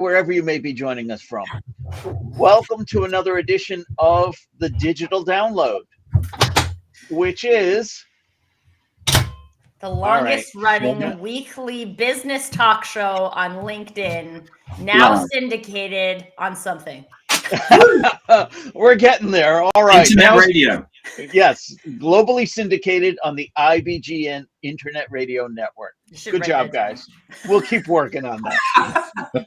wherever you may be joining us from. Welcome to another edition of the Digital Download, which is the longest running weekly business talk show on LinkedIn, now syndicated on something. We're getting there. All right. Internet radio. Yes, globally syndicated on the IBGN Internet Radio Network. Good job, guys. We'll keep working on that.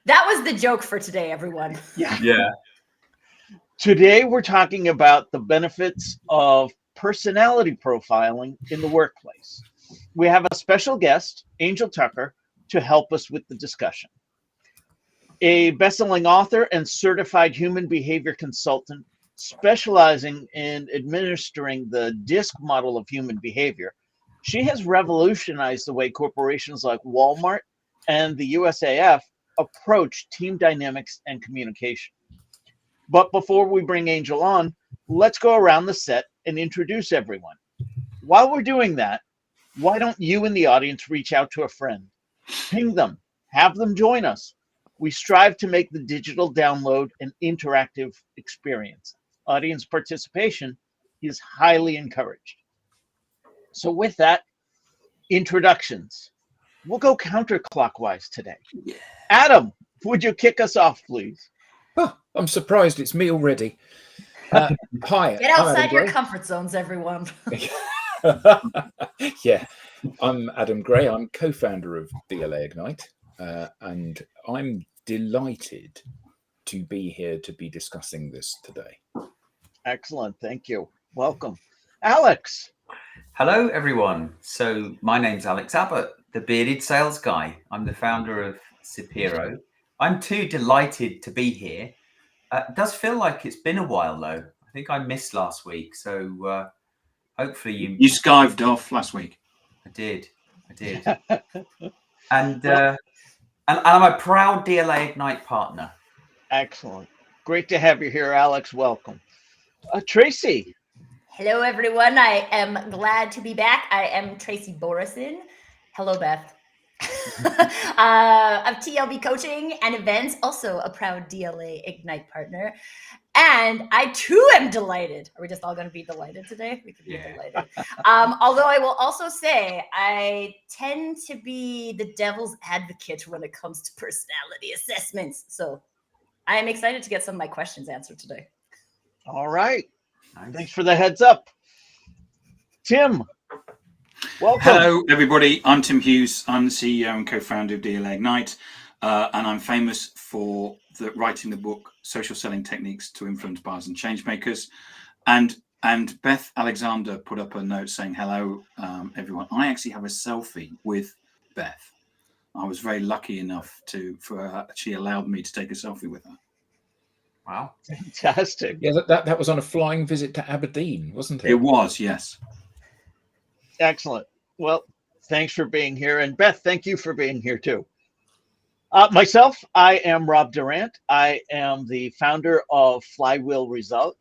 That was the joke for today, everyone. Yeah. Today, we're talking about the benefits of personality profiling in the workplace. We have a special guest, Angel Tucker, to help us with the discussion. A best-selling author and certified human behavior consultant specializing in administering the DISC model of human behavior, she has revolutionized the way corporations like Walmart and the USAF approach team dynamics and communication. But before we bring Angel on, let's go around the set and introduce everyone. While we're doing that, why don't you in the audience reach out to a friend, ping them, have them join us. We strive to make the digital download an interactive experience. Audience participation is highly encouraged. So with that, introductions. We'll go counterclockwise today. Adam, would you kick us off, please? Oh, I'm surprised it's me already. Hi. Get outside your comfort zones, everyone. Yeah, I'm Adam Gray. I'm co-founder of DLA Ignite, and I'm delighted to be here to be discussing this today. Excellent. Thank you. Welcome. Alex. Hello, everyone. So my name's Alex Abbott, the bearded sales guy. I'm the founder of Sapiro. I'm too delighted to be here. It does feel like it's been a while, though. I think I missed last week. So hopefully you skived off last week. I did. And I'm a proud DLA Ignite partner. Excellent. Great to have you here, Alex. Welcome. Tracy. Hello, everyone. I am glad to be back. I am Tracy Borison. Hello, Beth. Of TLB Coaching and Events, also a proud DLA Ignite partner. And I too am delighted. Are we just all going to be delighted today? We could be delighted. Although I will also say I tend to be the devil's advocate when it comes to personality assessments. So I am excited to get some of my questions answered today. All right. Nice. Thanks for the heads up. Tim. Welcome. Hello, everybody. I'm Tim Hughes. I'm the CEO and co-founder of DLA Ignite, and I'm famous for writing the book Social Selling Techniques to Influence Buyers and Changemakers. And Beth Alexander put up a note saying, hello, everyone. I actually have a selfie with Beth. I was very lucky enough she allowed me to take a selfie with her. Wow. Fantastic. Yeah, that was on a flying visit to Aberdeen, wasn't it? It was, yes. Excellent. Well, thanks for being here. And Beth, thank you for being here too. Myself, I am Rob Durant. I am the founder of Flywheel Results.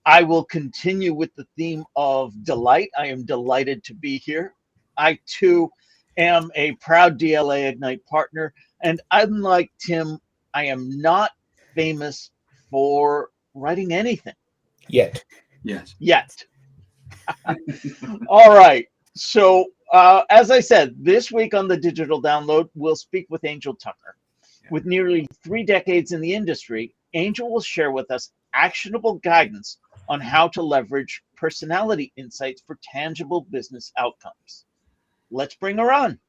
I will continue with the theme of delight. I am delighted to be here. I too am a proud DLA Ignite partner. And unlike Tim, I am not famous for writing anything. Yet. Yes. Yet. All right. So, as I said, this week on the Digital Download, we'll speak with Angel Tucker. With nearly 3 decades in the industry, Angel will share with us actionable guidance on how to leverage personality insights for tangible business outcomes. Let's bring her on.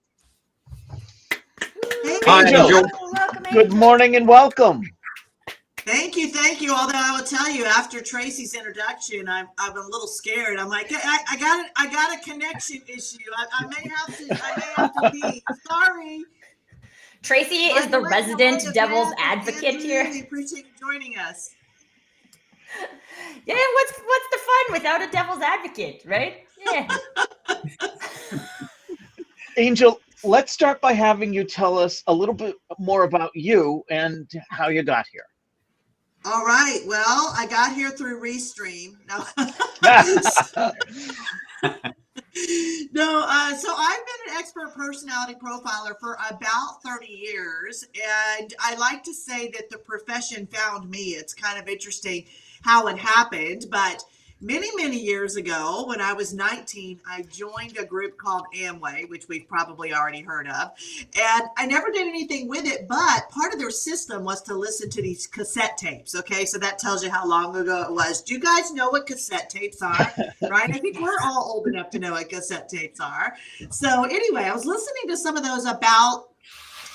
Hey, Angel. Welcome, Good morning and welcome. Thank you. Although I will tell you, after Tracy's introduction, I'm a little scared. I'm like, I got a connection issue. I may have to leave. Sorry. Tracy is the resident devil's advocate here. Really appreciate you joining us. Yeah, what's the fun without a devil's advocate, right? Yeah. Angel, let's start by having you tell us a little bit more about you and how you got here. All right. Well, I got here through Restream. No. No, so I've been an expert personality profiler for about 30 years, and I like to say that the profession found me. It's kind of interesting how it happened, but many years ago, when I was 19, I joined a group called Amway, which we've probably already heard of, and I never did anything with it, but part of their system was to listen to these cassette tapes, okay? So that tells you how long ago it was. Do you guys know what cassette tapes are? Right? I think we're all old enough to know what cassette tapes are. So anyway, I was listening to some of those about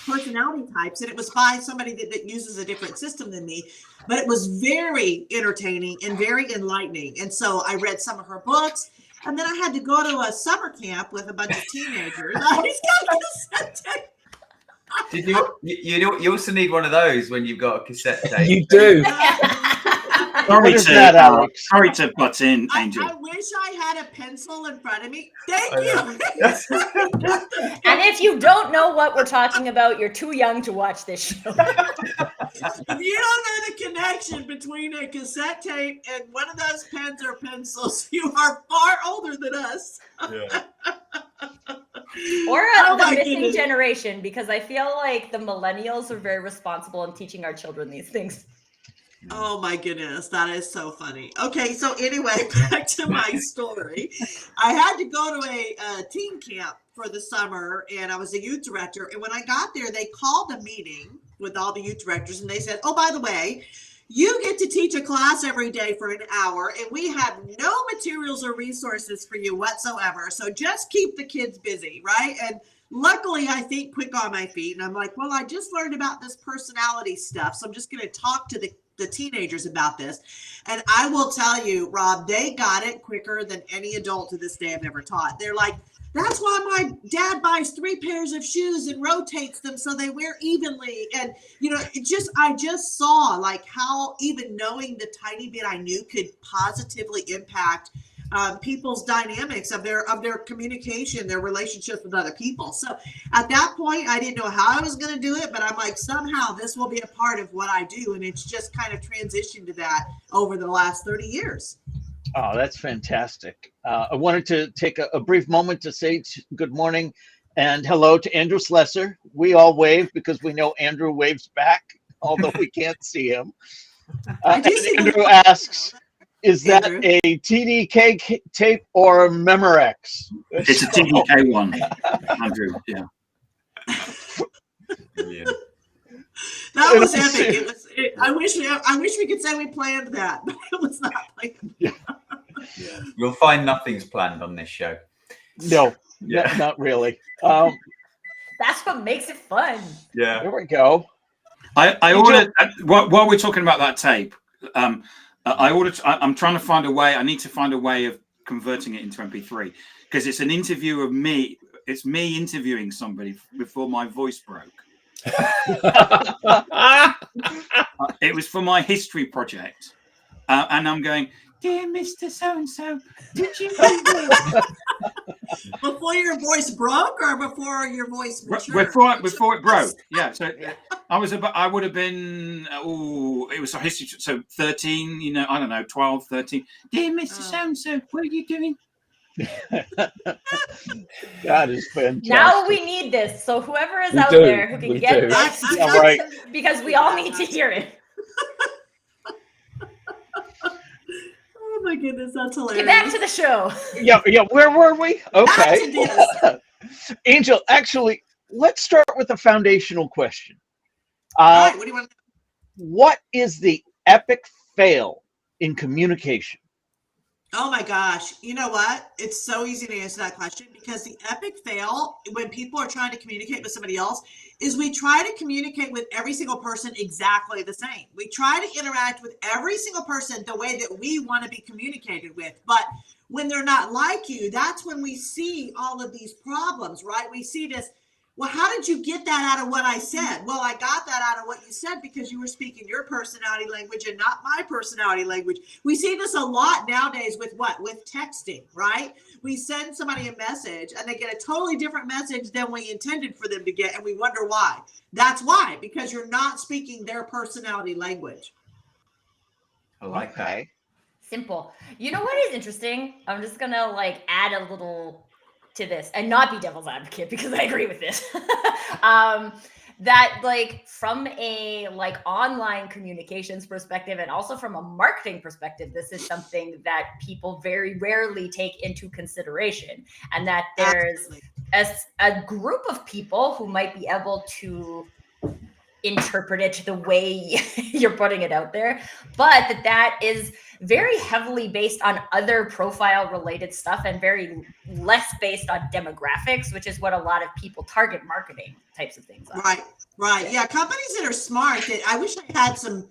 personality types, and it was by somebody that uses a different system than me, but it was very entertaining and very enlightening. And so I read some of her books, and then I had to go to a summer camp with a bunch of teenagers. I just got cassette tape. Did you also need one of those when you've got a cassette tape? You do. What is that, Alex? Sorry to butt in, Angel. I wish I had a pencil in front of me. Thank you. And if you don't know what we're talking about, you're too young to watch this show. If you don't know the connection between a cassette tape and one of those pens or pencils, you are far older than us. Yeah. Or Oh the my missing goodness. generation, because I feel like the millennials are very responsible in teaching our children these things. Oh my goodness, that is so funny. Okay, so anyway, back to my story. I had to go to a teen camp for the summer, and I was a youth director. And when I got there, they called a meeting with all the youth directors, and they said, oh, by the way, you get to teach a class every day for an hour, and we have no materials or resources for you whatsoever. So just keep the kids busy, right? And luckily, I think quick on my feet. And I'm like, well, I just learned about this personality stuff, so I'm just going to talk to the teenagers about this. And I will tell you, Rob, they got it quicker than any adult to this day I've ever taught. They're like, that's why my dad buys 3 pairs of shoes and rotates them so they wear evenly. And, you know, I just saw like how even knowing the tiny bit I knew could positively impact people's dynamics of their communication, their relationships with other people. So at that point, I didn't know how I was going to do it, but I'm like, somehow this will be a part of what I do. And it's just kind of transitioned to that over the last 30 years. Oh, that's fantastic. I wanted to take a brief moment to say good morning and hello to Andrew Slesser. We all wave because we know Andrew waves back, although we can't see him. And Andrew asks, is that Andrew? a TDK tape or Memorex? It's a TDK one, Andrew. Yeah. Brilliant. That was epic. I wish we could say we planned that, but it was not planned. Yeah. You'll find nothing's planned on this show. No, Yeah. not really. That's what makes it fun. Yeah. There we go. I ordered, while we're talking about that tape, I ordered, I'm trying to find a way, I need to find a way of converting it into MP3 because it's an interview of me. It's me interviewing somebody before my voice broke. It was for my history project. And I'm going, dear Mr. So-and-so, did you Before your voice broke or before your voice matured? before it broke. Yeah. So I would have been, it was a history. So 13, you know, I don't know, 12, 13. Dear Mr. So-and-so, what are you doing? That is fantastic. Now we need this. So whoever is We out do. there who can We get do. this, Yeah, right. because we all need to hear it. Oh my goodness, that's hilarious. Get back to the show. Yeah. Where were we? Okay. Back to Angel, actually, let's start with a foundational question. All right, what do you want to What is the epic fail in communication? Oh my gosh. You know what? It's so easy to answer that question because the epic fail when people are trying to communicate with somebody else is we try to communicate with every single person exactly the same. We try to interact with every single person the way that we want to be communicated with. But when they're not like you, that's when we see all of these problems, right? We see this. Well, how did you get that out of what I said? Well, I got that out of what you said because you were speaking your personality language and not my personality language. We see this a lot nowadays with what? With texting, right? We send somebody a message and they get a totally different message than we intended for them to get. And we wonder why. That's why, because you're not speaking their personality language. I like that. Okay. Simple. You know what is interesting? I'm just gonna like add a little to this and not be devil's advocate because I agree with this. That like from a like online communications perspective and also from a marketing perspective, this is something that people very rarely take into consideration, and that there's a group of people who might be able to interpret it the way you're putting it out there, but that is very heavily based on other profile related stuff and very less based on demographics, which is what a lot of people target marketing types of things on. Right. Yeah. Companies that are smart, that I wish I had some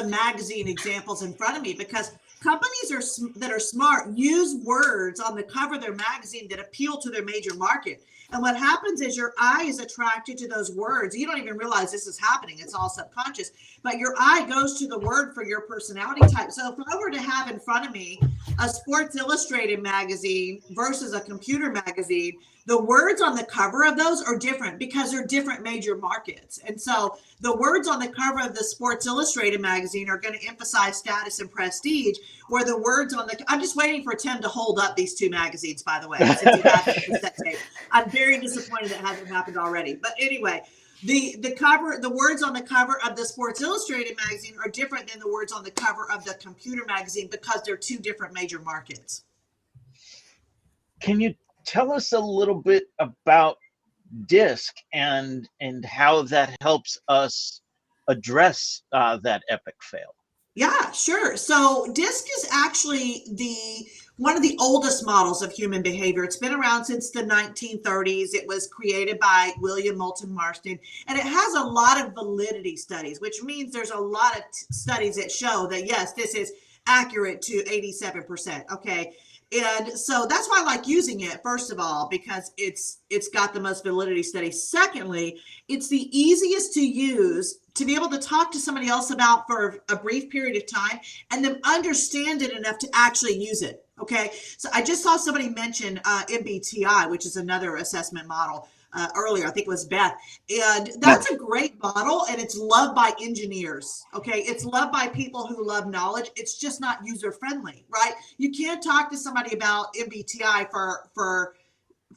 magazine examples in front of me, because companies that are smart use words on the cover of their magazine that appeal to their major market. And what happens is your eye is attracted to those words. You don't even realize this is happening. It's all subconscious, but your eye goes to the word for your personality type. So if I were to have in front of me a Sports Illustrated magazine versus a computer magazine, the words on the cover of those are different because they're different major markets. And so the words on the cover of the Sports Illustrated magazine are going to emphasize status and prestige, where the words on the, I'm just waiting for Tim to hold up these two magazines, by the way, since he hasn't set tape. I'm very disappointed that hasn't happened already. But anyway, the words on the cover of the Sports Illustrated magazine are different than the words on the cover of the computer magazine because they're two different major markets. Can you tell us a little bit about DISC and how that helps us address that epic fail? Yeah, sure. So DISC is actually one of the oldest models of human behavior. It's been around since the 1930s. It was created by William Moulton Marston, and it has a lot of validity studies, which means there's a lot of studies that show that, yes, this is accurate to 87%. Okay. And so that's why I like using it, first of all, because it's got the most validity studies. Secondly, it's the easiest to use to be able to talk to somebody else about for a brief period of time and then understand it enough to actually use it. Okay. So I just saw somebody mention MBTI, which is another assessment model earlier. I think it was Beth. And that's a great model, and it's loved by engineers. Okay. It's loved by people who love knowledge. It's just not user friendly, right? You can't talk to somebody about MBTI for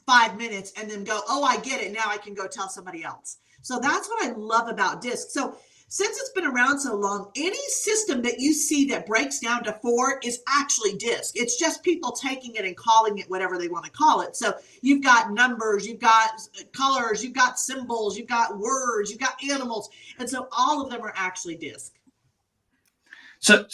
5 minutes and then go, oh, I get it. Now I can go tell somebody else. So that's what I love about DISC. So since it's been around so long, any system that you see that breaks down to 4 is actually DISC. It's just people taking it and calling it whatever they want to call it. So you've got numbers, you've got colors, you've got symbols, you've got words, you've got animals. And so all of them are actually DISC. So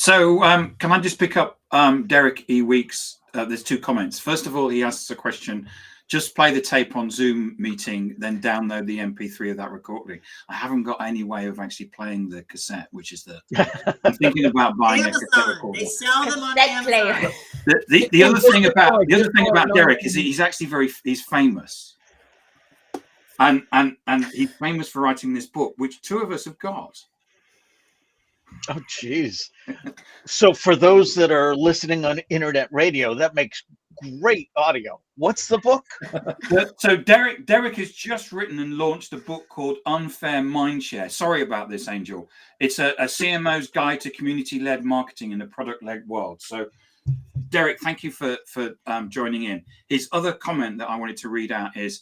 can I just pick up Derek E. Weeks? There's 2 comments. First of all, he asks a question. Just play the tape on Zoom meeting, then download the MP3 of that recording. I haven't got any way of actually playing the cassette, which is I'm thinking about buying Amazon, a cassette recorder. they sell them on Cassette Amazon. player. The other thing about Derek is he's actually he's famous, and he's famous for writing this book, which 2 of us have got. Oh, geez. So for those that are listening on internet radio, that makes great audio. What's the book? So Derek has just written and launched a book called Unfair Mindshare. Sorry about this, Angel. It's a CMO's guide to community-led marketing in a product-led world. So Derek, thank you for joining in. His other comment that I wanted to read out is,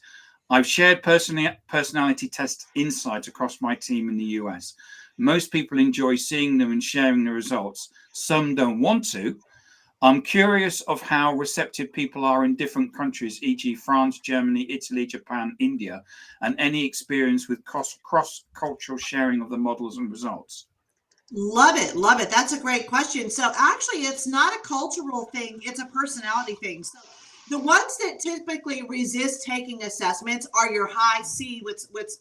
I've shared personality test insights across my team in the US. Most people enjoy seeing them and sharing the results. Some don't want to. I'm curious of how receptive people are in different countries, e.g. France, Germany, Italy, Japan, India, and any experience with cross-cultural sharing of the models and results. Love it. Love it. That's a great question. So actually, it's not a cultural thing. It's a personality thing. So the ones that typically resist taking assessments are your high C,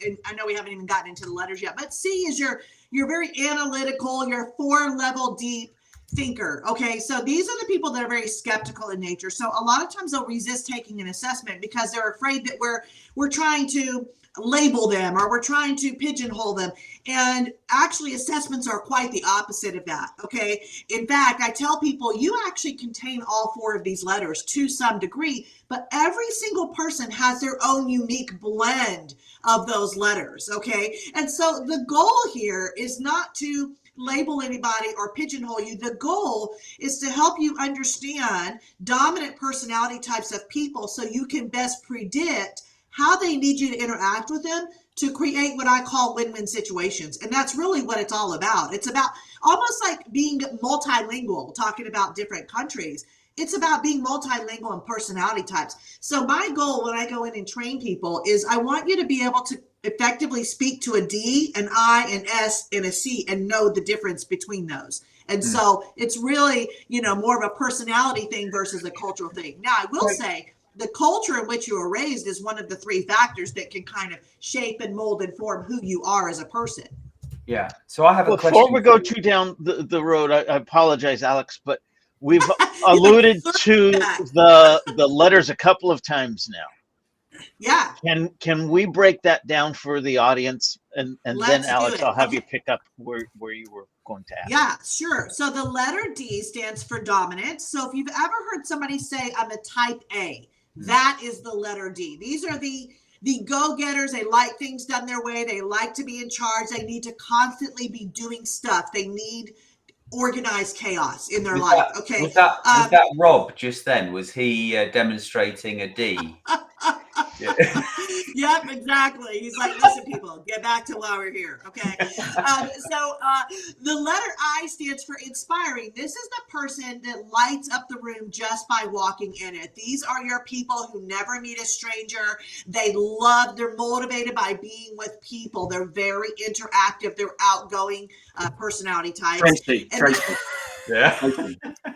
and I know we haven't even gotten into the letters yet, but C is you're very analytical, you're 4-level deep thinker. Okay. So these are the people that are very skeptical in nature. So a lot of times they'll resist taking an assessment because they're afraid that we're trying to label them or we're trying to pigeonhole them. And actually assessments are quite the opposite of that. Okay. In fact, I tell people you actually contain all 4 of these letters to some degree, but every single person has their own unique blend of those letters. Okay. And so the goal here is not to label anybody or pigeonhole you. The goal is to help you understand dominant personality types of people so you can best predict how they need you to interact with them to create what I call win-win situations. And that's really what it's all about. It's about almost like being multilingual, talking about different countries. It's about being multilingual and personality types. So my goal when I go in and train people is I want you to be able to effectively speak to a D, an I, an S, and a C and know the difference between those. And so it's really, more of a personality thing versus a cultural thing. Now, I will say the culture in which you were raised is one of the three factors that can kind of shape and mold and form who you are as a person. Yeah. So I have a question. Before we go too down the road, I apologize, Alex, but we've alluded to the letters a couple of times now. Yeah. Can we break that down for the audience? And then, Alex, I'll have Okay. you pick up where you were going to ask. Yeah, sure. So the letter D stands for dominant. So if you've ever heard somebody say, I'm a type A, that is the letter D. These are the go-getters. They like things done their way. They like to be in charge. They need to constantly be doing stuff. They need organized chaos in their life. Okay. Was that Rob just then? Was he demonstrating a D? Yeah. Yep, exactly. He's like, listen, people, get back to why we're here. Okay. So the letter I stands for inspiring. This is the person that lights up the room just by walking in it. These are your people who never meet a stranger. They're motivated by being with people. They're very interactive. They're outgoing personality types. Tracy. Yeah.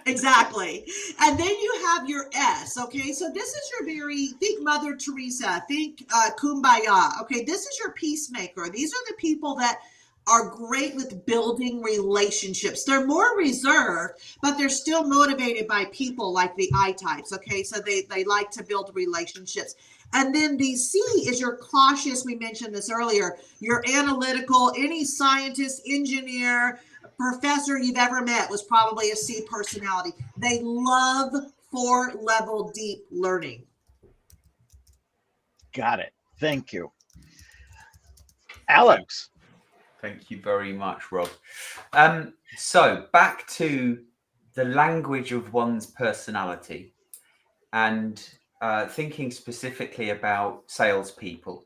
Exactly. And then you have your S. Okay. So this is your think Mother Teresa, think Kumbaya. Okay. This is your peacemaker. These are the people that are great with building relationships. They're more reserved, but they're still motivated by people like the I types. Okay. So they like to build relationships. And then the C is your cautious. We mentioned this earlier. Your analytical, any scientist, engineer, professor you've ever met was probably a C personality. They love 4-level deep learning. Got it. Thank you. Alex. Thank you very much, Rob. So back to the language of one's personality and thinking specifically about salespeople.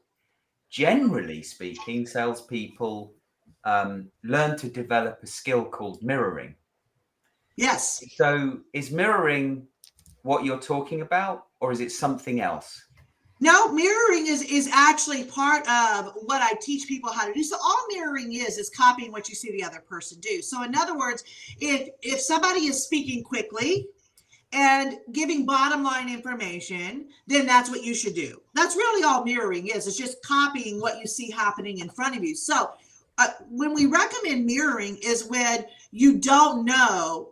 Generally speaking, salespeople learn to develop a skill called mirroring. Yes. So is mirroring what you're talking about, or is it something else? No, mirroring is actually part of what I teach people how to do. So all mirroring is copying what you see the other person do. So in other words, if somebody is speaking quickly and giving bottom line information, then that's what you should do. That's really all mirroring is. It's just copying what you see happening in front of you. So when we recommend mirroring is when you don't know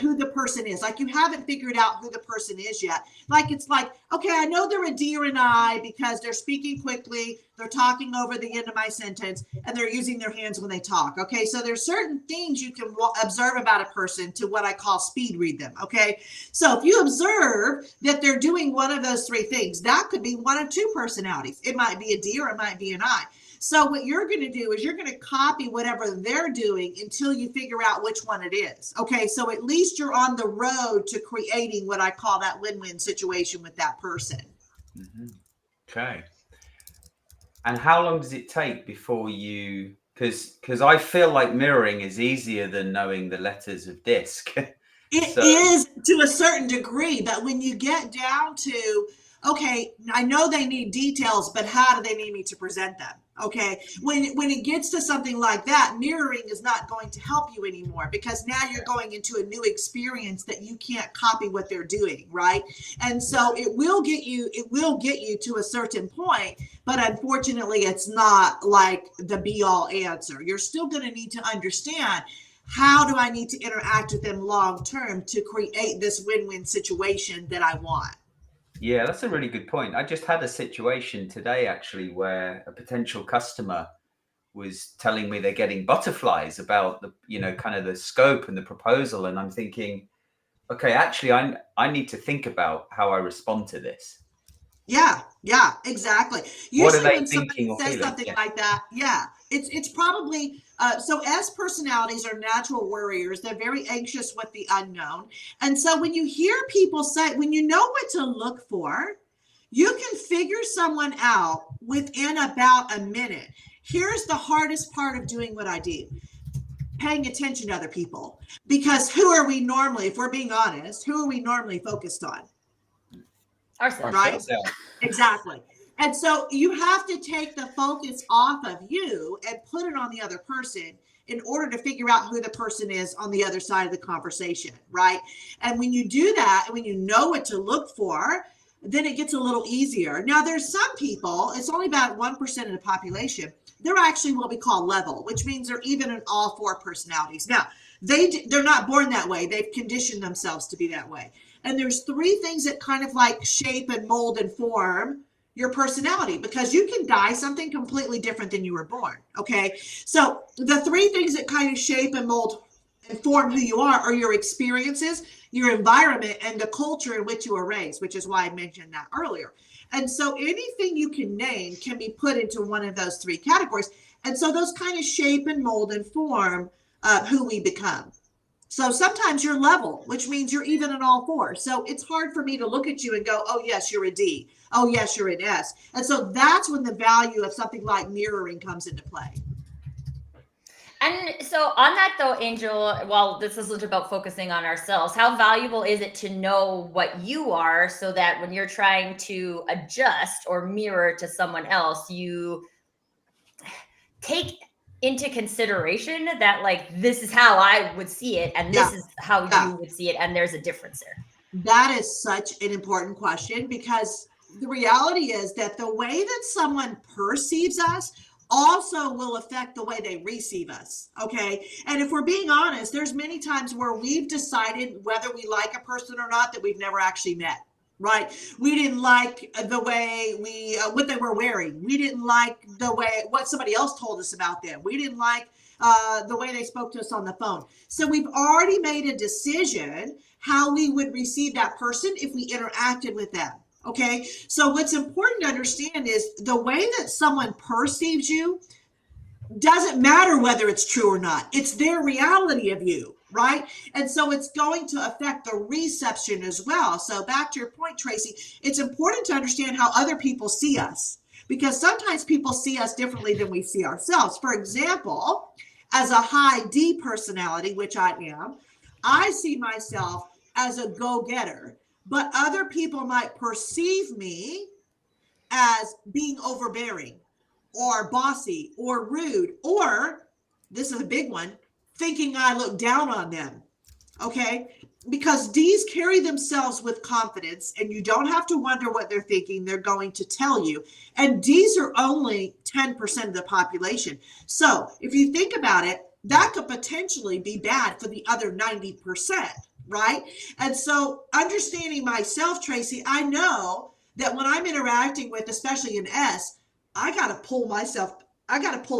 who the person is, like you haven't figured out who the person is yet. Like it's like, okay, I know they're a D or an I because they're speaking quickly, they're talking over the end of my sentence, and they're using their hands when they talk. Okay, so there's certain things you can observe about a person to what I call speed read them. Okay, so if you observe that they're doing one of those three things, that could be one of two personalities. It might be a D or it might be an I. So what you're going to do is you're going to copy whatever they're doing until you figure out which one it is. Okay, so at least you're on the road to creating what I call that win-win situation with that person. Mm-hmm. Okay. And how long does it take before you, because I feel like mirroring is easier than knowing the letters of DISC. It is to a certain degree, but when you get down to, okay, I know they need details, but how do they need me to present them? Okay, when it gets to something like that, mirroring is not going to help you anymore because now you're going into a new experience that you can't copy what they're doing, right? And so it will get you to a certain point, but unfortunately it's not like the be all answer. You're still going to need to understand, how do I need to interact with them long term to create this win-win situation that I want? Yeah, that's a really good point. I just had a situation today, actually, where a potential customer was telling me they're getting butterflies about the, kind of the scope and the proposal. And I'm thinking, okay, actually, I need to think about how I respond to this. Yeah, exactly. Usually what are they when thinking or says feeling? Something like that, it's probably So S personalities are natural worriers. They're very anxious with the unknown. And so when you hear people say, when you know what to look for, you can figure someone out within about a minute. Here's the hardest part of doing what I do: paying attention to other people. Because who are we normally, if we're being honest, who are we normally focused on? Ourselves. Right? Exactly. And so you have to take the focus off of you and put it on the other person in order to figure out who the person is on the other side of the conversation, right? And when you do that, and when you know what to look for, then it gets a little easier. Now, there's some people, it's only about 1% of the population, they're actually what we call level, which means they're even in all 4 personalities. Now, they're not born that way. They've conditioned themselves to be that way. And there's 3 things that kind of like shape and mold and form your personality, because you can die something completely different than you were born. Okay. So the 3 things that kind of shape and mold and form who you are your experiences, your environment, and the culture in which you were raised, which is why I mentioned that earlier. And so anything you can name can be put into one of those 3 categories. And so those kind of shape and mold and form who we become. So sometimes you're level, which means you're even in all 4. So it's hard for me to look at you and go, oh, yes, you're a D. Oh, yes, you're an S. And so that's when the value of something like mirroring comes into play. And so on that though, Angel, while this isn't about focusing on ourselves, how valuable is it to know what you are so that when you're trying to adjust or mirror to someone else, you take into consideration that like, this is how I would see it, and this is how you would see it, and there's a difference there? That is such an important question, because the reality is that the way that someone perceives us also will affect the way they receive us. Okay. And if we're being honest, there's many times where we've decided whether we like a person or not that we've never actually met. Right. We didn't like the way what they were wearing. We didn't like the way what somebody else told us about them. We didn't like the way they spoke to us on the phone. So we've already made a decision how we would receive that person if we interacted with them. Okay. So what's important to understand is the way that someone perceives you doesn't matter whether it's true or not. It's their reality of you. Right. And so it's going to affect the reception as well. So back to your point, Tracy, it's important to understand how other people see us, because sometimes people see us differently than we see ourselves. For example, as a high D personality, which I am, I see myself as a go-getter, but other people might perceive me as being overbearing or bossy or rude, or this is a big one, thinking I look down on them. Okay. Because D's carry themselves with confidence, and you don't have to wonder what they're thinking. They're going to tell you. And D's are only 10% of the population. So if you think about it, that could potentially be bad for the other 90%. Right. And so understanding myself, Tracy, I know that when I'm interacting with, especially an S, I got to pull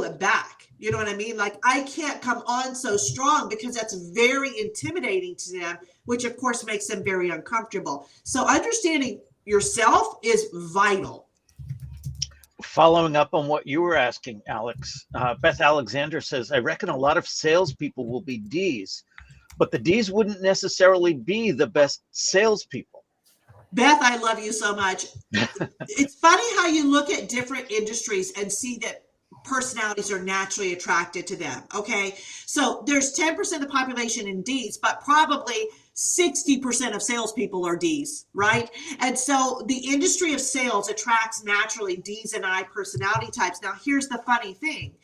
it back. You know what I mean? Like, I can't come on so strong because that's very intimidating to them, which of course makes them very uncomfortable. So understanding yourself is vital. Following up on what you were asking, Alex, Beth Alexander says, I reckon a lot of salespeople will be Ds, but the Ds wouldn't necessarily be the best salespeople. Beth, I love you so much. It's funny how you look at different industries and see that personalities are naturally attracted to them. Okay. So there's 10% of the population in Ds, but probably 60% of salespeople are Ds, right? And so the industry of sales attracts naturally Ds and I personality types. Now, here's the funny thing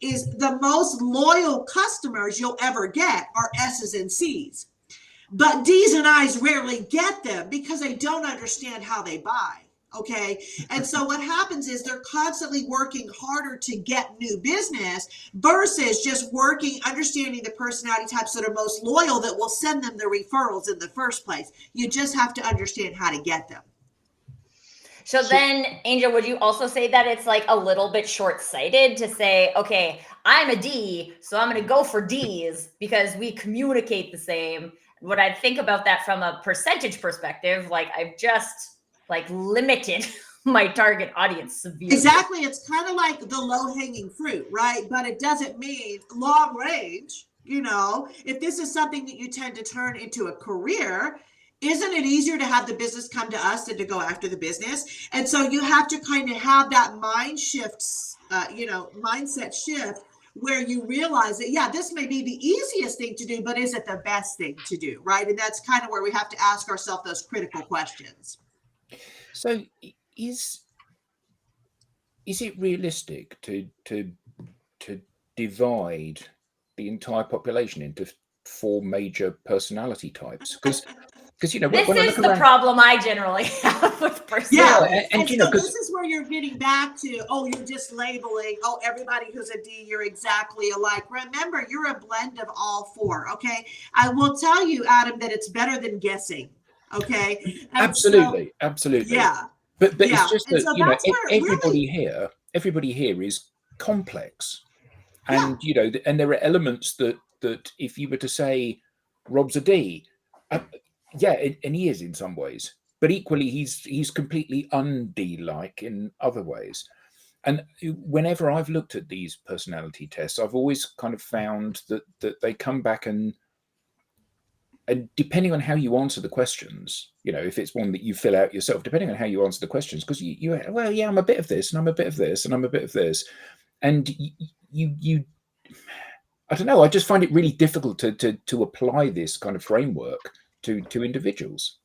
is the most loyal customers you'll ever get are S's and C's. But D's and I's rarely get them because they don't understand how they buy. Okay. And so what happens is they're constantly working harder to get new business versus just understanding the personality types that are most loyal that will send them the referrals in the first place. You just have to understand how to get them. So then, Angel, would you also say that it's like a little bit short-sighted to say, okay, I'm a D, so I'm going to go for Ds because we communicate the same? What I think about that from a percentage perspective, like I've just like limited my target audience severely. Exactly. It's kind of like the low-hanging fruit, right? But it doesn't mean long range. You know, if this is something that you tend to turn into a career, isn't it easier to have the business come to us than to go after the business? And so you have to kind of have that mindset shift where you realize that, yeah, this may be the easiest thing to do, but is it the best thing to do, right? And that's kind of where we have to ask ourselves those critical questions. So is it realistic to divide the entire population into 4 major personality types? Because you know, This when I is look the around, problem I generally have with personality. Yeah, and you so know, this is where you're getting back to, oh, you're just labeling, oh, everybody who's a D, you're exactly alike. Remember, you're a blend of all 4, okay? I will tell you, Adam, that it's better than guessing, okay? And absolutely, so, absolutely. yeah. But Yeah. it's just And that, so you know, that's where everybody here is complex, Yeah. and you know, and there are elements that if you were to say Rob's a D, yeah, and he is in some ways, but equally he's completely un-D-like in other ways. And whenever I've looked at these personality tests, I've always kind of found that they come back and depending on how you answer the questions, you know, if it's one that you fill out yourself, depending on how you answer the questions, because you well, yeah, I'm a bit of this, and I'm a bit of this, and I'm a bit of this, and you I don't know. I just find it really difficult to apply this kind of framework to individuals.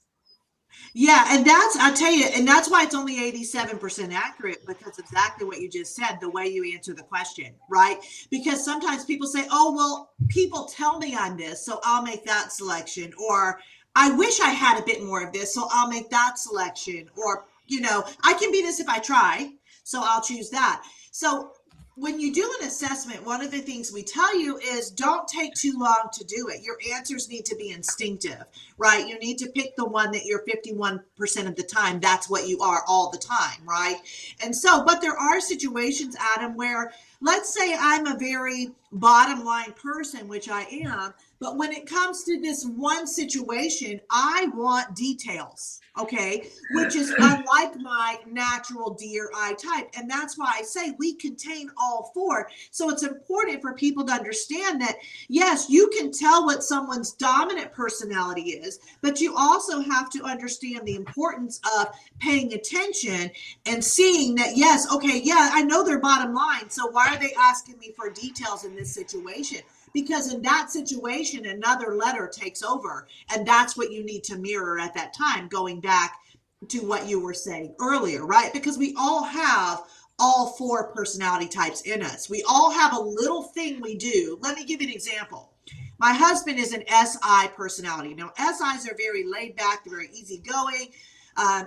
Yeah, and I'll tell you, and that's why it's only 87% accurate, because exactly what you just said, the way you answer the question, right? Because sometimes people say, oh, well, people tell me I'm this, so I'll make that selection. Or I wish I had a bit more of this, so I'll make that selection. Or, you know, I can be this if I try, so I'll choose that. So when you do an assessment, one of the things we tell you is don't take too long to do it. Your answers need to be instinctive, right? You need to pick the one that you're 51% of the time, that's what you are all the time, right? And so, but there are situations, Adam, where let's say I'm a very bottom line person, which I am, but when it comes to this one situation, I want details, okay? Which is unlike my natural D or I type. And that's why I say we contain all 4. So it's important for people to understand that, yes, you can tell what someone's dominant personality is, but you also have to understand the importance of paying attention and seeing that, yes, okay, yeah, I know their bottom line. So why are they asking me for details in this situation? Because in that situation, another letter takes over. And that's what you need to mirror at that time, going back to what you were saying earlier, right? Because we all have all 4 personality types in us. We all have a little thing we do. Let me give you an example. My husband is an SI personality. Now, SIs are very laid back, they're very easygoing.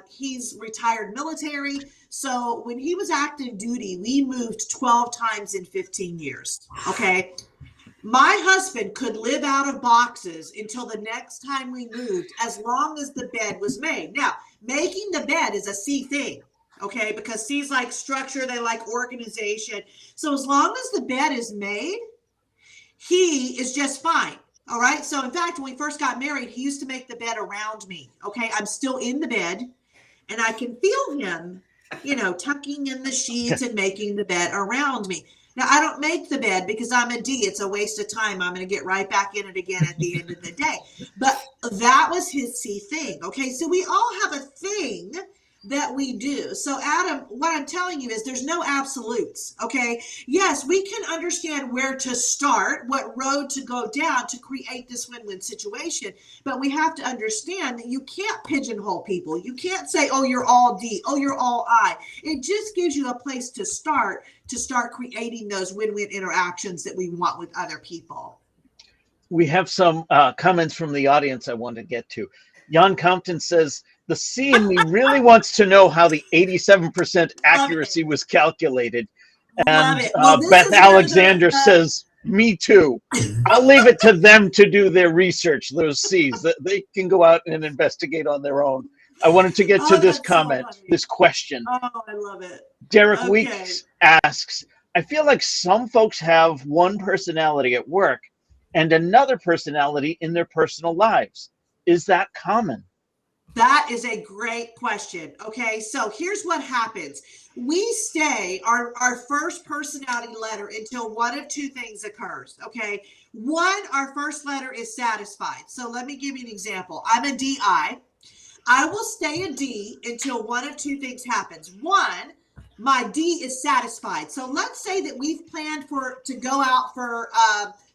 He's retired military. So when he was active duty, we moved 12 times in 15 years. Okay. My husband could live out of boxes until the next time we moved, as long as the bed was made. Now, making the bed is a C thing, okay? Because C's like structure, they like organization. So as long as the bed is made, he is just fine. All right. So in fact, when we first got married, he used to make the bed around me. Okay. I'm still in the bed and I can feel him, you know, tucking in the sheets and making the bed around me. Now, I don't make the bed because I'm a D. It's a waste of time. I'm going to get right back in it again at the end of the day. But that was his C thing. Okay. So we all have a thing that we do. So Adam, what I'm telling you is there's no absolutes. Okay. Yes, we can understand where to start, what road to go down to create this win-win situation. But we have to understand that you can't pigeonhole people. You can't say, oh, you're all D. Oh, you're all I. It just gives you a place to start creating those win-win interactions that we want with other people. We have some comments from the audience I want to get to. Jan Compton says, the C in me really wants to know how the 87% accuracy was calculated. And Beth Alexander says, me too. I'll leave it to them to do their research, those C's. They can go out and investigate on their own. I wanted to get to this comment, this question. Oh, I love it. Derek Weeks asks, I feel like some folks have one personality at work and another personality in their personal lives. Is that common? That is a great question. Okay, so here's what happens. We stay our first personality letter until one of two things occurs. Okay, one, our first letter is satisfied. So let me give you an example. I'm a DI. I will stay a D until one of two things happens. One, my D is satisfied. So let's say that we've planned to go out for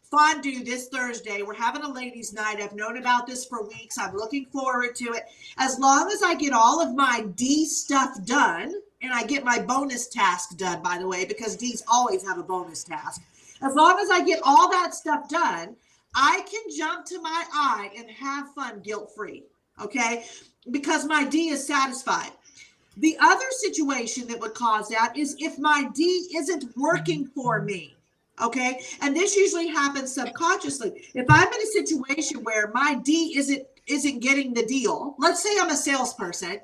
fondue this Thursday. We're having a ladies' night. I've known about this for weeks. I'm looking forward to it. As long as I get all of my D stuff done, and I get my bonus task done, by the way, because Ds always have a bonus task. As long as I get all that stuff done, I can jump to my I and have fun guilt-free, okay? Because my D is satisfied. The other situation that would cause that is if my D isn't working for me. Okay. And this usually happens subconsciously. If I'm in a situation where my D isn't getting the deal, let's say I'm a salesperson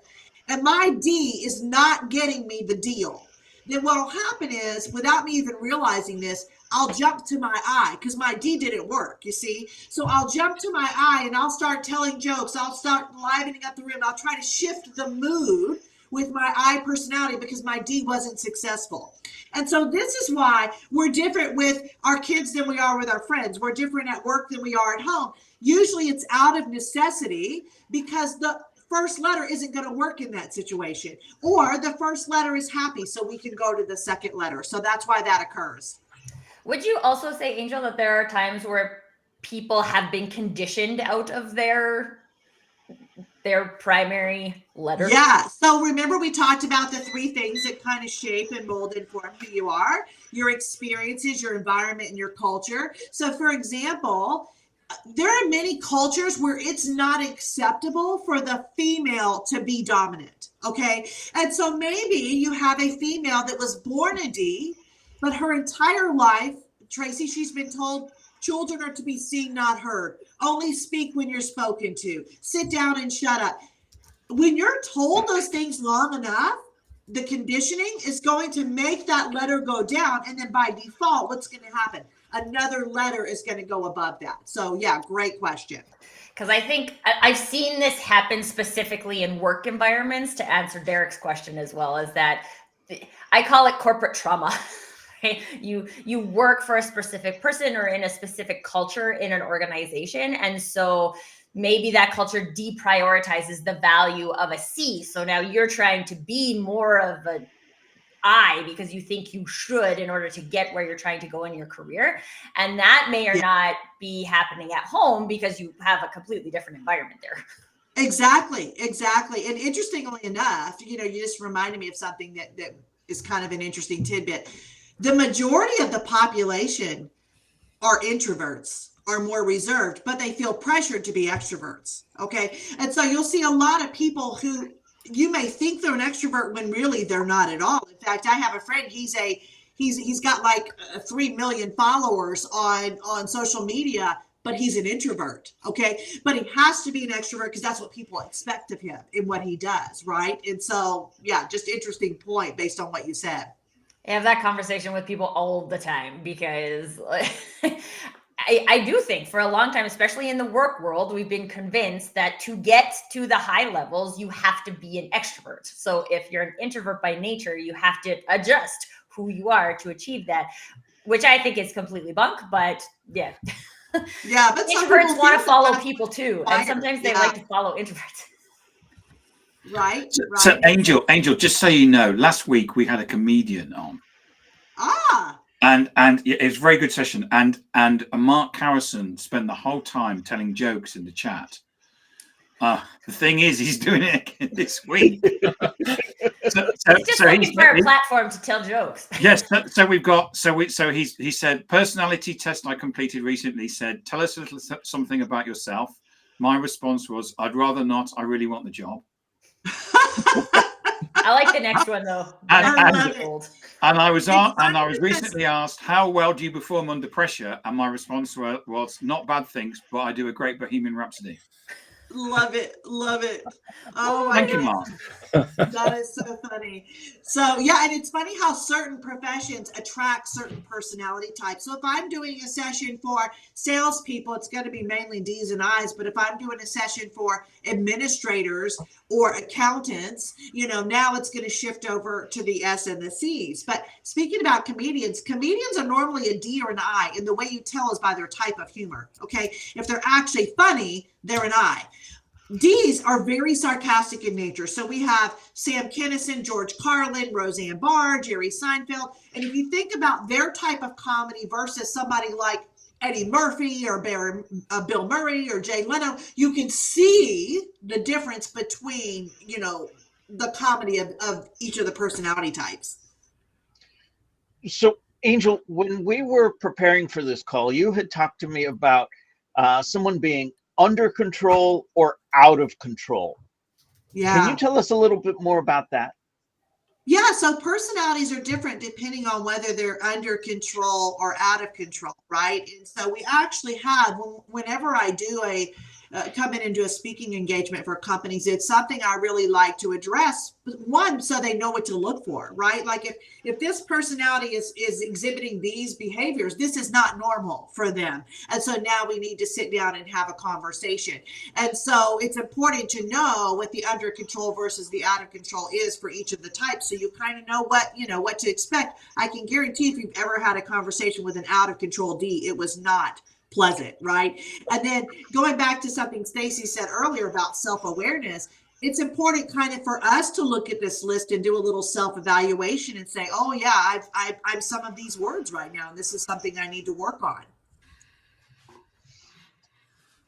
and my D is not getting me the deal, then what will happen is, without me even realizing this, I'll jump to my I because my D didn't work, you see? So I'll jump to my I and I'll start telling jokes. I'll start livening up the room. I'll try to shift the mood with my I personality because my D wasn't successful. And so this is why we're different with our kids than we are with our friends. We're different at work than we are at home. Usually it's out of necessity because the first letter isn't going to work in that situation, or the first letter is happy, so we can go to the second letter. So that's why that occurs. Would you also say, Angel, that there are times where people have been conditioned out of their primary letter? Yeah. So remember we talked about the three things that kind of shape and mold and form who you are: your experiences, your environment, and your culture. So for example, there are many cultures where it's not acceptable for the female to be dominant. Okay. And so maybe you have a female that was born a D, but her entire life, Tracy, she's been told children are to be seen, not heard. Only speak when you're spoken to. Sit down and shut up. When you're told those things long enough, the conditioning is going to make that letter go down. And then by default, what's going to happen? Another letter is going to go above that. So yeah, great question. Because I think I've seen this happen specifically in work environments, to answer Derek's question as well, is that I call it corporate trauma. Right? You work for a specific person or in a specific culture in an organization. And so maybe that culture deprioritizes the value of a C. So now you're trying to be more of a I because you think you should in order to get where you're trying to go in your career. And that may or not be happening at home because you have a completely different environment there. Exactly. And interestingly enough, you just reminded me of something that is kind of an interesting tidbit. The majority of the population are introverts, are more reserved, but they feel pressured to be extroverts. Okay. And so you'll see a lot of people who you may think they're an extrovert when really they're not at all. In fact, I have a friend, he's got like 3 million followers on social media, but he's an introvert. Okay. But he has to be an extrovert because that's what people expect of him in what he does. Right. And so, yeah, just interesting point based on what you said. I have that conversation with people all the time because I do think for a long time, especially in the work world, we've been convinced that to get to the high levels, you have to be an extrovert. So if you're an introvert by nature, you have to adjust who you are to achieve that, which I think is completely bunk, but yeah. Yeah, but introverts want to follow people too. And sometimes they like to follow introverts. Right. So Angel, just so you know, last week we had a comedian on. And it was a very good session. And Mark Harrison spent the whole time telling jokes in the chat. The thing is, he's doing it again this week. He's just looking for a platform to tell jokes. Yes. So we've got. He said personality test I completed recently said, tell us a little something about yourself. My response was, I'd rather not. I really want the job. I like the next one though. And I was recently asked, how well do you perform under pressure? And my response was not bad things, but I do a great Bohemian Rhapsody. Love it. Love it. Oh my Thank you, goodness. Mark. That is so funny. So yeah, and it's funny how certain professions attract certain personality types. So if I'm doing a session for salespeople, it's going to be mainly D's and I's. But if I'm doing a session for administrators or accountants, you know, now it's going to shift over to the S and the C's. But speaking about comedians are normally a D or an I, and the way you tell is by their type of humor. Okay, if they're actually funny, they're an I. D's are very sarcastic in nature. So we have Sam Kinison, George Carlin, Roseanne Barr, Jerry Seinfeld. And if you think about their type of comedy versus somebody like Eddie Murphy or Bill Murray or Jay Leno, you can see the difference between, you know, the comedy of each of the personality types. So, Angel, when we were preparing for this call, you had talked to me about someone being under control or out of control. Yeah. Can you tell us a little bit more about that? Yeah, so personalities are different depending on whether they're under control or out of control, right? And so we actually have, whenever I do come in and do a speaking engagement for companies, it's something I really like to address. One, so they know what to look for, right? Like if this personality is exhibiting these behaviors, this is not normal for them. And so now we need to sit down and have a conversation. And so it's important to know what the under control versus the out of control is for each of the types. So you kind of know what to expect. I can guarantee if you've ever had a conversation with an out of control D, it was not pleasant, right? And then going back to something Stacy said earlier about self-awareness, it's important kind of for us to look at this list and do a little self-evaluation and say, oh yeah, I'm some of these words right now, and this is something I need to work on.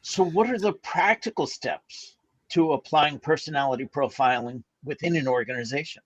So what are the practical steps to applying personality profiling within an organization?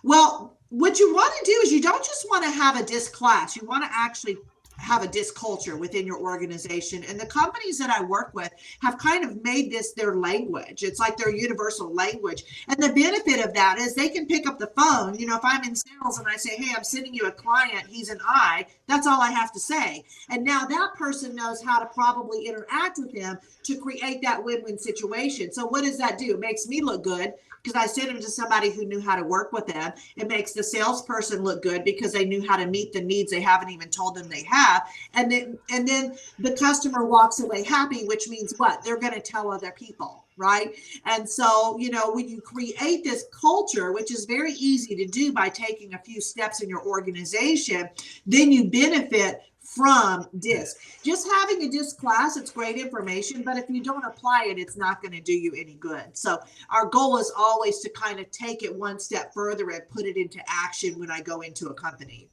Well, what you want to do is you don't just want to have a DISC class. You want to actually have a DISC culture within your organization. And the companies that I work with have kind of made this their language. It's like their universal language. And the benefit of that is they can pick up the phone. You know, if I'm in sales and I say, hey, I'm sending you a client, he's an I, that's all I have to say. And now that person knows how to probably interact with them to create that win-win situation. So what does that do? It makes me look good, because I sent them to somebody who knew how to work with them. It makes the salesperson look good because they knew how to meet the needs they haven't even told them they have. And then the customer walks away happy, which means what? They're going to tell other people, right? And so, you know, when you create this culture, which is very easy to do by taking a few steps in your organization, then you benefit from DISC. Just having a DISC class, it's great information, but if you don't apply it, it's not going to do you any good. So our goal is always to kind of take it one step further and put it into action when I go into a company.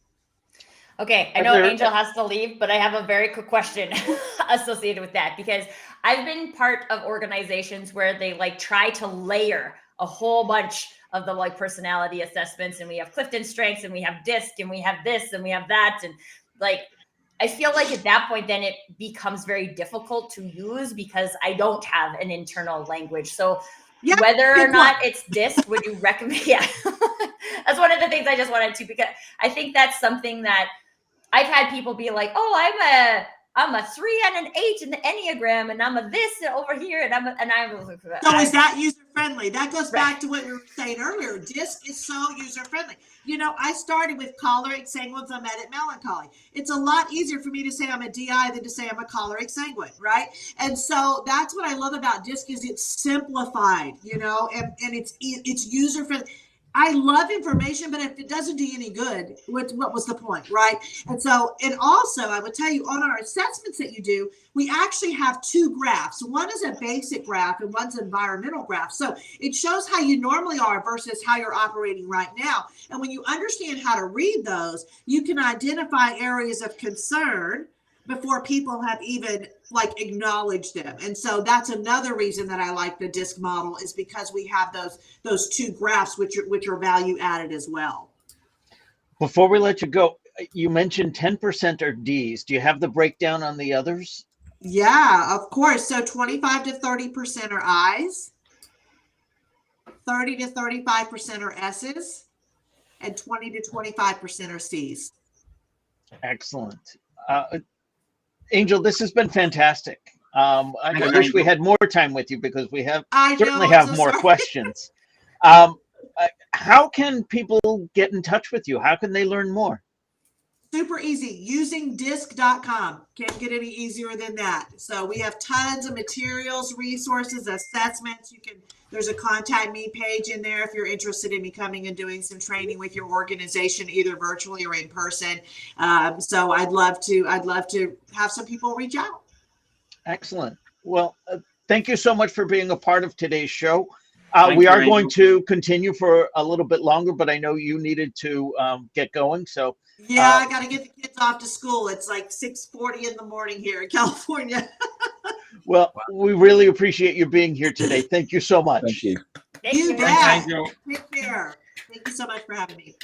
Okay, I know Angel has to leave, but I have a very quick question associated with that, because I've been part of organizations where they like try to layer a whole bunch of the like personality assessments, and we have Clifton strengths, and we have DISC, and we have this, and we have that, and like I feel like at that point, then it becomes very difficult to use because I don't have an internal language. So yeah, whether or not it's DISC, would you recommend? Yeah, that's one of the things I just wanted to, because I think that's something that I've had people be like, oh, I'm a 3 and an 8 in the Enneagram, and I'm a this over here, and I'm So is that user friendly? That goes back to what we were saying earlier. DISC is so user friendly. You know, I started with choleric, sanguine, phlegmatic, melancholy. It's a lot easier for me to say I'm a DI than to say I'm a choleric, sanguine, right? And so that's what I love about DISC, is it's simplified, you know, and it's user friendly. I love information, but if it doesn't do you any good, what was the point, right? And so, and also I would tell you on our assessments that you do, we actually have 2 graphs. One is a basic graph and one's an environmental graph. So it shows how you normally are versus how you're operating right now. And when you understand how to read those, you can identify areas of concern before people have even like acknowledged them. And so that's another reason that I like the DISC model, is because we have those 2 graphs, which are value added as well. Before we let you go, you mentioned 10% are Ds. Do you have the breakdown on the others? Yeah, of course. So 25 to 30% are Is, 30 to 35% are S's, and 20 to 25% are C's. Excellent. Angel, this has been fantastic. I wish we had more time with you because we certainly I'm have so more sorry. questions. How can people get in touch with you? How can they learn more? Super easy. Usingdisc.com. Can't get any easier than that. So we have tons of materials, resources, assessments. There's a contact me page in there if you're interested in me coming and doing some training with your organization, either virtually or in person. So I'd love to have some people reach out. Excellent. Well, thank you so much for being a part of today's show. Thank We you, are going Angel. to continue for a little bit longer, but I know you needed to get going. So Yeah, I got to get the kids off to school. It's like 6:40 in the morning here in California. well, we really appreciate you being here today. Thank you so much. Thank you. Thank You you. bet. Thanks, Angel. Take care. Thank you so much for having me.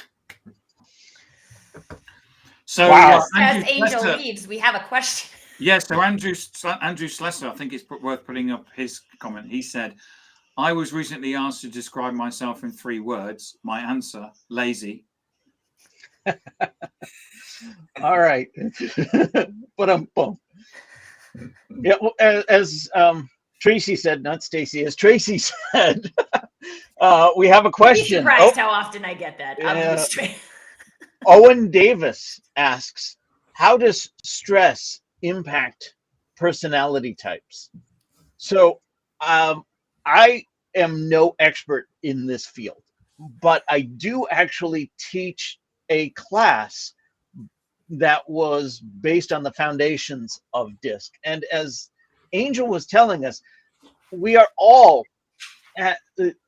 So, Wow. As Andrew Angel Slessor- leaves, we have a question. Yeah, so Andrew Slessor, I think it's worth putting up his comment. He said, I was recently asked to describe myself in 3 words. My answer, lazy. All right. But yeah, well, as Tracy said, not Stacy, as Tracy said, we have a Be question. surprised how often I get that. I'm Yeah. just straight. Owen Davis asks, how does stress impact personality types? So I am no expert in this field, but I do actually teach a class that was based on the foundations of DISC. And as Angel was telling us, we are all at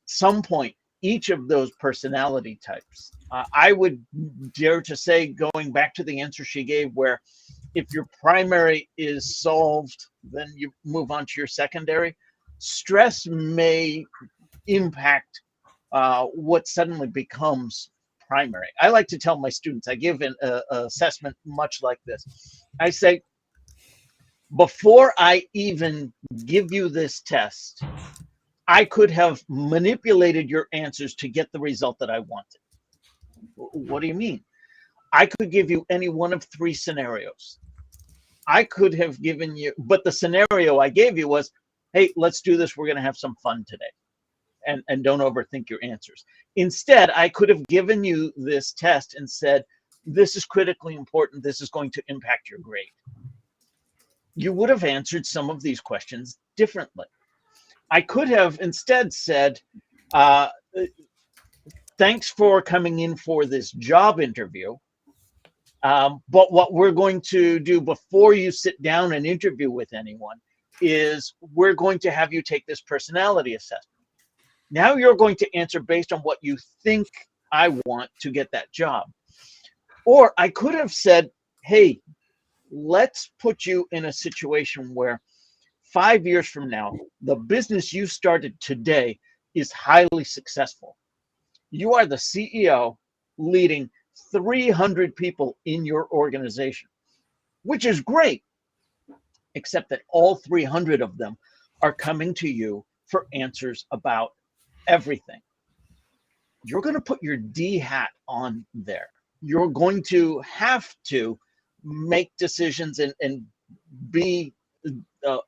some point each of those personality types. I would dare to say, going back to the answer she gave, where if your primary is solved, then you move on to your secondary. Stress may impact what suddenly becomes primary. I like to tell my students, I give an assessment much like this. I say, before I even give you this test, I could have manipulated your answers to get the result that I wanted. What do you mean? I could give you any one of 3 scenarios. I could have given you, but the scenario I gave you was, hey, let's do this. We're going to have some fun today. And don't overthink your answers. Instead, I could have given you this test and said, this is critically important. This is going to impact your grade. You would have answered some of these questions differently. I could have instead said, thanks for coming in for this job interview. But what we're going to do before you sit down and interview with anyone is we're going to have you take this personality assessment. Now you're going to answer based on what you think I want to get that job. Or I could have said, hey, let's put you in a situation where 5 years from now, the business you started today is highly successful. You are the CEO leading 300 people in your organization, which is great, except that all 300 of them are coming to you for answers about everything. You're going to put your D hat on there. You're going to have to make decisions and be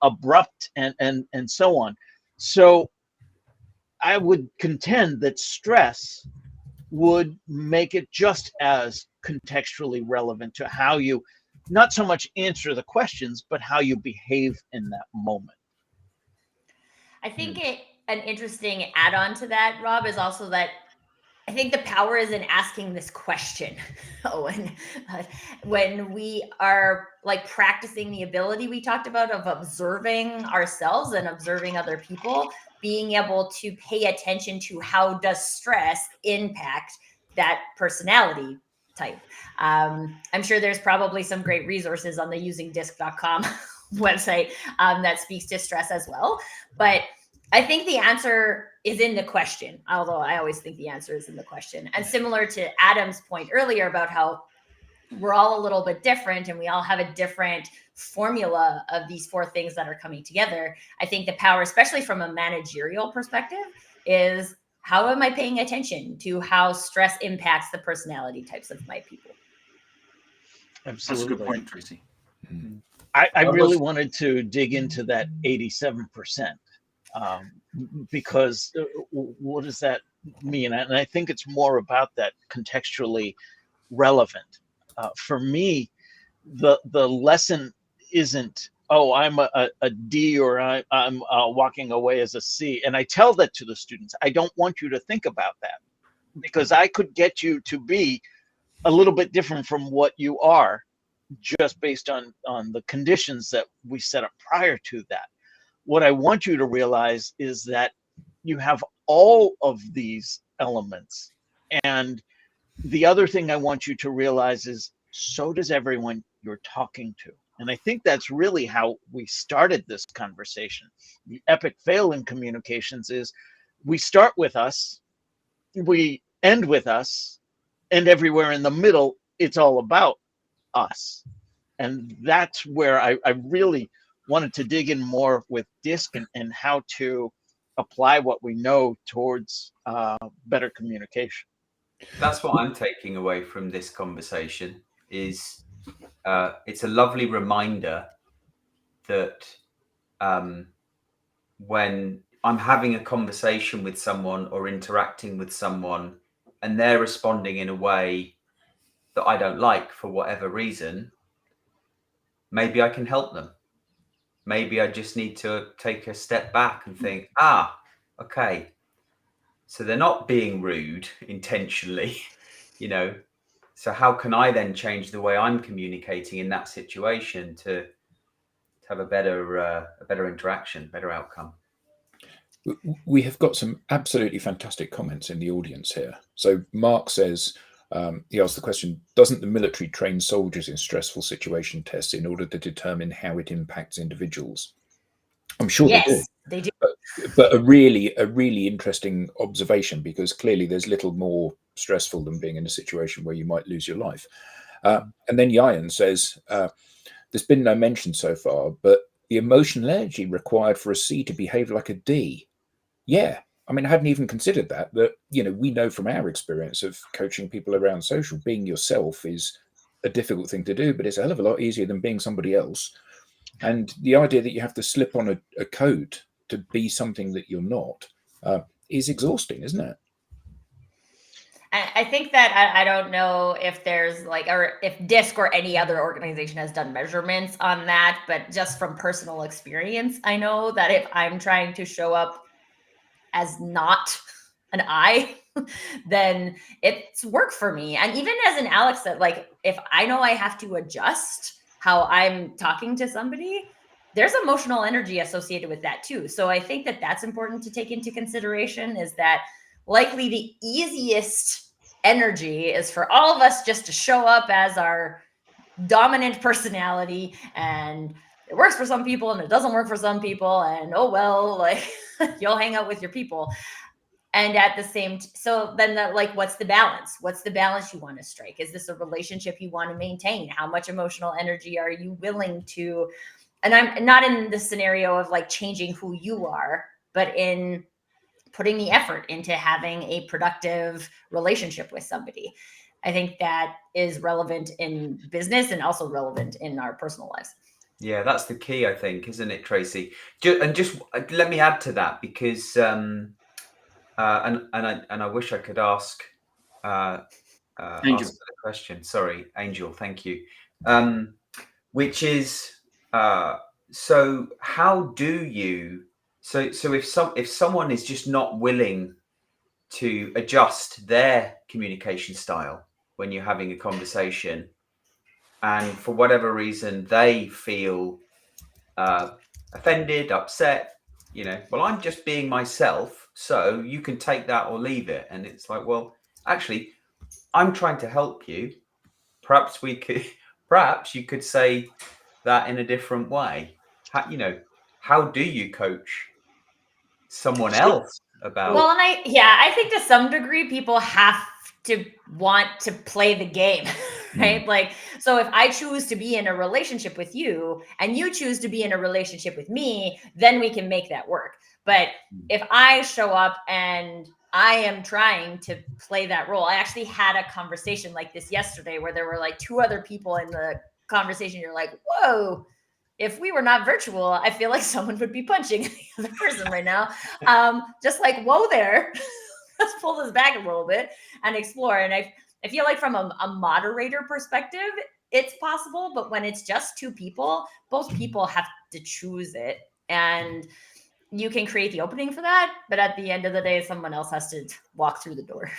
abrupt and so on. So I would contend that stress would make it just as contextually relevant to how you not so much answer the questions, but how you behave in that moment. I think an interesting add-on to that, Rob, is also that I think the power is in asking this question. Owen, when we are like practicing the ability we talked about of observing ourselves and observing other people, being able to pay attention to how does stress impact that personality type. I'm sure there's probably some great resources on the usingdisc.com website that speaks to stress as well. But I think the answer is in the question, although I always think the answer is in the question. And similar to Adam's point earlier about how we're all a little bit different and we all have a different formula of these 4 things that are coming together. I think the power, especially from a managerial perspective, is how am I paying attention to how stress impacts the personality types of my people? Absolutely. That's a good point, Tracy. I really wanted to dig into that 87%, because what does that mean? And I think it's more about that contextually relevant. For me, the lesson isn't, oh, I'm a D, or I'm walking away as a C. And I tell that to the students. I don't want you to think about that, because I could get you to be a little bit different from what you are, just based on the conditions that we set up prior to that. What I want you to realize is that you have all of these elements. And the other thing I want you to realize is, so does everyone you're talking to. And I think that's really how we started this conversation. The epic fail in communications is we start with us, we end with us, and everywhere in the middle, it's all about us. And that's where I really wanted to dig in more with DISC and how to apply what we know towards better communication. That's what I'm taking away from this conversation is it's a lovely reminder that when I'm having a conversation with someone or interacting with someone and they're responding in a way that I don't like for whatever reason, maybe I can help them. Maybe I just need to take a step back and think, okay, so they're not being rude intentionally, so how can I then change the way I'm communicating in that situation to have a better interaction, better outcome? We have got some absolutely fantastic comments in the audience here. So Mark says, he asked the question, doesn't the military train soldiers in stressful situation tests in order to determine how it impacts individuals? I'm sure they do. But a really interesting observation, because clearly there's little more stressful than being in a situation where you might lose your life. And then Yayan says, there's been no mention so far, but the emotional energy required for a C to behave like a D. Yeah. I mean, I hadn't even considered that, we know from our experience of coaching people around social, being yourself is a difficult thing to do, but it's a hell of a lot easier than being somebody else. And the idea that you have to slip on a coat to be something that you're not is exhausting, isn't it? I think that I don't know if there's or if DISC or any other organization has done measurements on that, but just from personal experience, I know that if I'm trying to show up as not an I, then it's work for me. And even as an Alex said, if I know I have to adjust how I'm talking to somebody, there's emotional energy associated with that too. So I think that that's important to take into consideration, is that likely the easiest energy is for all of us just to show up as our dominant personality, and it works for some people and it doesn't work for some people, and oh well, you'll hang out with your people. And at the same so then what's the balance you want to strike? Is this a relationship you want to maintain? How much emotional energy are you willing to, and I'm not in the scenario of changing who you are, but in putting the effort into having a productive relationship with somebody. I think that is relevant in business and also relevant in our personal lives. Yeah, that's the key, I think, isn't it, Tracy? Just let me add to that, because and I wish I could ask Angel. the question. Sorry, Angel. Thank you. Which is so how do you so if someone is just not willing to adjust their communication style when you're having a conversation, and for whatever reason they feel offended, upset, well, I'm just being myself, so you can take that or leave it. And it's like, well, actually, I'm trying to help you. Perhaps you could say that in a different way. How do you coach someone else about? Well, and I think to some degree people have to want to play the game, right? So if I choose to be in a relationship with you and you choose to be in a relationship with me, then we can make that work. But if I show up and I am trying to play that role, I actually had a conversation like this yesterday where there were 2 other people in the conversation. You're like, whoa, if we were not virtual, I feel like someone would be punching the other person right now. Just like, whoa there, let's pull this back a little bit and explore. And I feel like from a moderator perspective, it's possible, but when it's just two people, both people have to choose it. And you can create the opening for that, but at the end of the day, someone else has to walk through the door.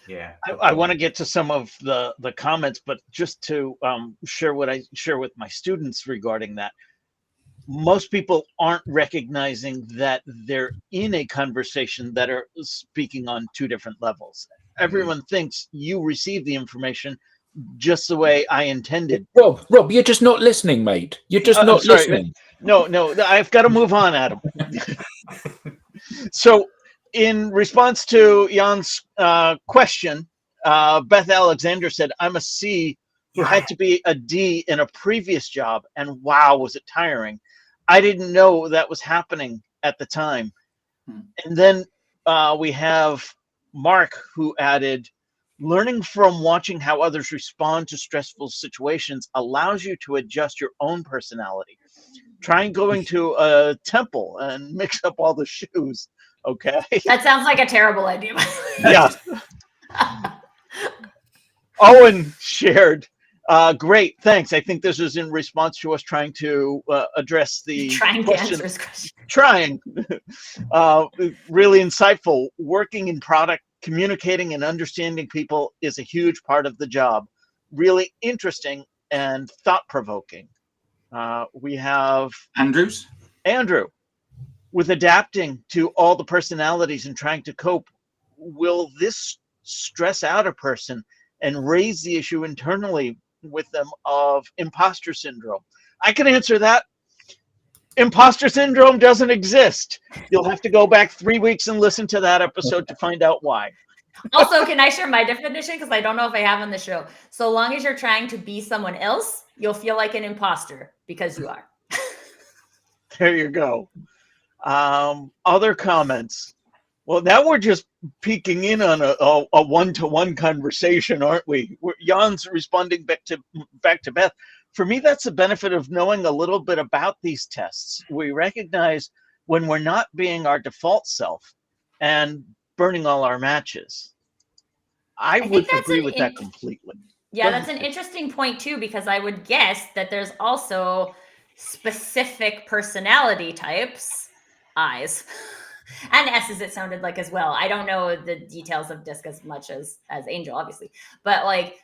Yeah. I want to get to some of the comments, but just to share what I share with my students regarding that. Most people aren't recognizing that they're in a conversation that are speaking on two different levels. Everyone thinks you receive the information just the way I intended. Rob, you're just not listening, mate. You're just not listening. No, I've got to move on, Adam. So in response to Jan's question, Beth Alexander said, I'm a C who had to be a D in a previous job, and wow, was it tiring. I didn't know that was happening at the time. And then we have Mark, who added, learning from watching how others respond to stressful situations allows you to adjust your own personality. Try going to a temple and mix up all the shoes. Okay. That sounds like a terrible idea. Yeah. Owen shared, great, thanks. I think this is in response to us trying to address the trying question. to answer his question. Trying. Really insightful. Working in product, communicating and understanding people is a huge part of the job. Really interesting and thought-provoking. We have Andrew. With adapting to all the personalities and trying to cope, will this stress out a person and raise the issue internally with them of imposter syndrome? I can answer that. Imposter syndrome doesn't exist. You'll have to go back 3 weeks and listen to that episode to find out why. Also, can I share my definition? Because I don't know if I have on the show. So long as you're trying to be someone else, you'll feel like an imposter because you are. There you go. Other comments? Well, now we're just peeking in on a one-to-one conversation, aren't we? Jan's responding back to Beth. For me, that's the benefit of knowing a little bit about these tests. We recognize when we're not being our default self and burning all our matches. I would agree with that completely. Yeah, that's an interesting point too, because I would guess that there's also specific personality types, I's, and S's, it sounded like as well. I don't know the details of DISC as much as Angel, obviously, but like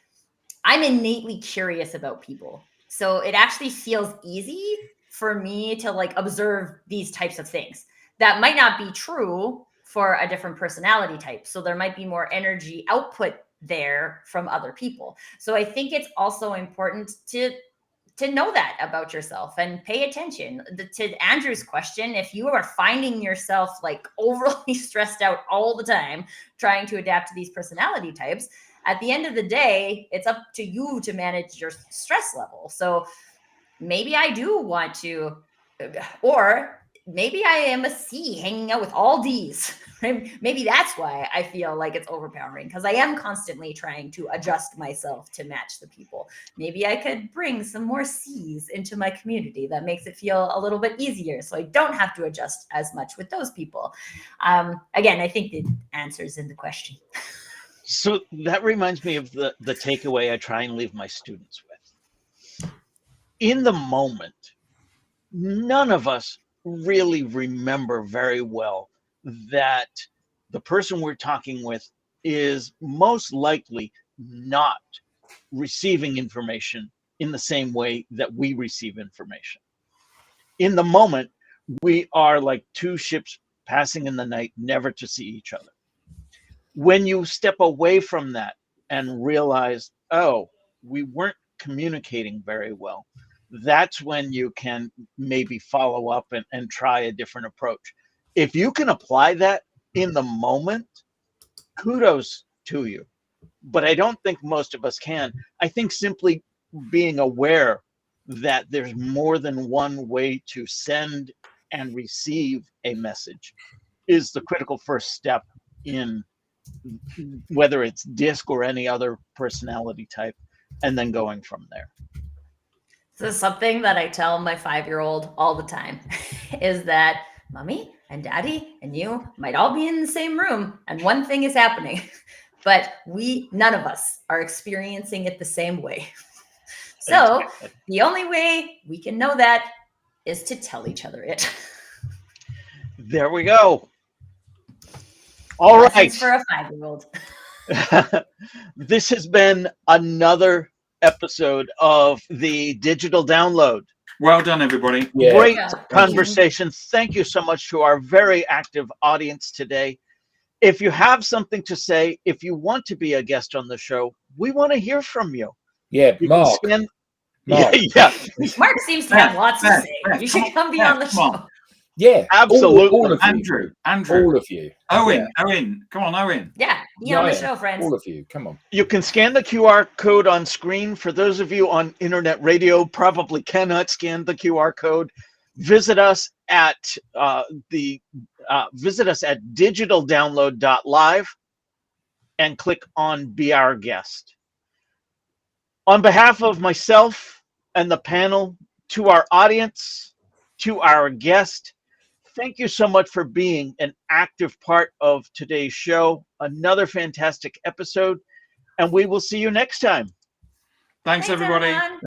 I'm innately curious about people. So it actually feels easy for me to like observe these types of things that might not be true for a different personality type. So there might be more energy output there from other people. So I think it's also important to know that about yourself and pay attention. To Andrew's question, if you are finding yourself like overly stressed out all the time, trying to adapt to these personality types, at the end of the day, it's up to you to manage your stress level. So maybe I do want to, or maybe I am a C hanging out with all Ds. Maybe that's why I feel like it's overpowering, because I am constantly trying to adjust myself to match the people. Maybe I could bring some more Cs into my community. That makes it feel a little bit easier, so I don't have to adjust as much with those people. Again, I think the answer's in the question. So that reminds me of the takeaway I try and leave my students with. In the moment, none of us really remember very well that the person we're talking with is most likely not receiving information in the same way that we receive information. In the moment, we are like two ships passing in the night, never to see each other. When you step away from that and realize, oh, we weren't communicating very well, that's when you can maybe follow up and try a different approach. If you can apply that in the moment, kudos to you. But I don't think most of us can. I think simply being aware that there's more than one way to send and receive a message is the critical first step in whether it's DISC or any other personality type, and then going from there. So something that I tell my 5-year-old all the time is that mommy and daddy and you might all be in the same room and one thing is happening, but none of us are experiencing it the same way. So the only way we can know that is to tell each other it. There we go. All Lessons right. for a 5-year-old. This has been another episode of the Digital Download. Well done, everybody. Yeah. Great Yeah. conversation. Thank you so much to our very active audience today. If you have something to say, if you want to be a guest on the show, we want to hear from you. Yeah, You can Mark. scan- Mark. Yeah, Mark seems to have lots to Ben, say. Ben, You should come be Ben, on the come show. on. Yeah, Absolutely. All of you. Andrew, All of you. Owen, come on, Owen. Yeah, be on the show, friends. All of you. Come on. you can scan the QR code on screen. For those of you on internet radio, probably cannot scan the QR code. Visit us at digitaldownload.live and click on Be Our Guest. On behalf of myself and the panel, to our audience, to our guest, thank you so much for being an active part of today's show. Another fantastic episode, and we will see you next time. Thanks everybody. Everyone.